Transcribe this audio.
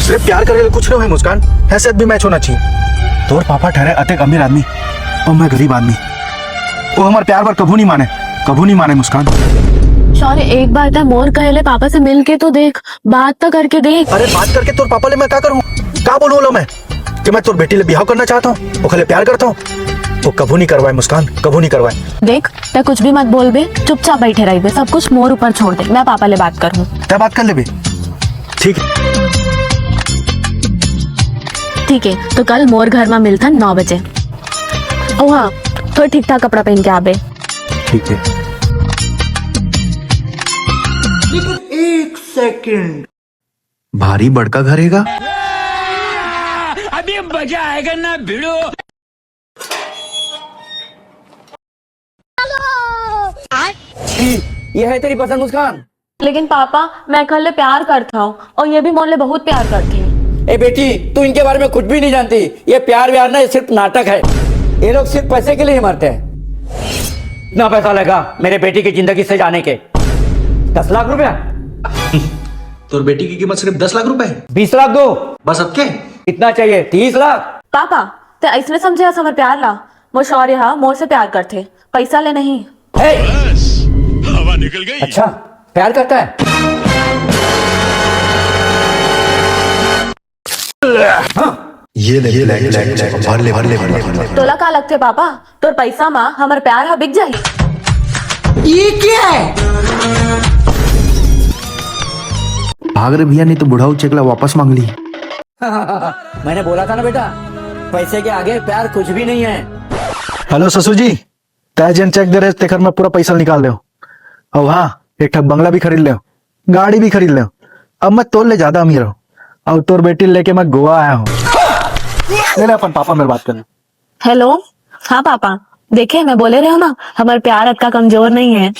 सिर्फ प्यार करे कुछ नहीं है मुस्कान, हैसियत भी मैच होना चाहिए। तोर पापा ठहरे अतेक अमीर आदमी और मैं गरीब आदमी, वो हमारे प्यार पर कभू नहीं माने मुस्कान। शौर्य एक बात है, मोर कहले पापा से मिल के तो देख, बात तो करके देख। अरे बात करके तोर पापा ले मैं क्या करूँ, क्या बोलूँ लो मैं कि मैं तोर बेटी ले बिहाव करना चाहता हूँ, वो खले प्यार करता हूँ। वो कभू नहीं करवाए मुस्कान, कभू नहीं करवाए। देख ते कुछ भी मत बोल बे, चुपचाप बैठे रही बे, सब कुछ मोर ऊपर छोड़ दे, मैं पापा ले बात करूँ। क्या बात कर ले बे, ठीक है। ठीक है, तो कल मोर घर में मिलता 9 बजे। ओ हाँ, तो ठीक ठाक कपड़ा पहन के आबे। ठीक है। लेकिन 1 सेकंड, भारी बड़का घर हैगा। अभी मजा आएगा ना भिड़ो। ये है तेरी पसंद मुस्कान? लेकिन पापा मैं कल प्यार करता हूँ और ये भी मोर ले बहुत प्यार करती है। ए बेटी, तू इनके बारे में कुछ भी नहीं जानती। ये प्यार व्यार ना, ये सिर्फ नाटक है। ये लोग सिर्फ पैसे के लिए ही मरते हैं। इतना पैसा लगा मेरे बेटी की जिंदगी से जाने के, 10 लाख रुपया। तोर बेटी की कीमत सिर्फ 10 लाख रुपए है। 20 लाख दो बस, अब के कितना चाहिए? 30 लाख। पापा ते ऐसने समझे समर प्यार ला, मोर शौर्य हा मोर से प्यार करते, पैसा ले नहीं। है? हवा निकल गई। अच्छा, प्यार करता है। ये ले भर ले। तोला का लगते पापा, तोर पैसा मा हमर प्यार हा बिक जाही। ये क्या है? भाग रे भैया, नहीं तो बुढ़ाऊ चेकला वापस मांग ली। मैंने बोला था ना बेटा, पैसे के आगे प्यार कुछ भी नहीं है। हेलो ससुर जी, तय जन चेक दे रहे तेखर में पूरा पैसा निकाल दो। और हाँ, एक ठग बंगला भी खरीद ले, गाड़ी भी खरीद ले। अब मैं तोर ले ज्यादा अमीर हूँ और तोर बेटी लेके मैं गोवा आया हूँ। ले अपन पापा मेरे बात करें। हेलो, हाँ पापा, देखे मैं बोले रहे हो ना, हमारे प्यार अटका कमजोर नहीं है।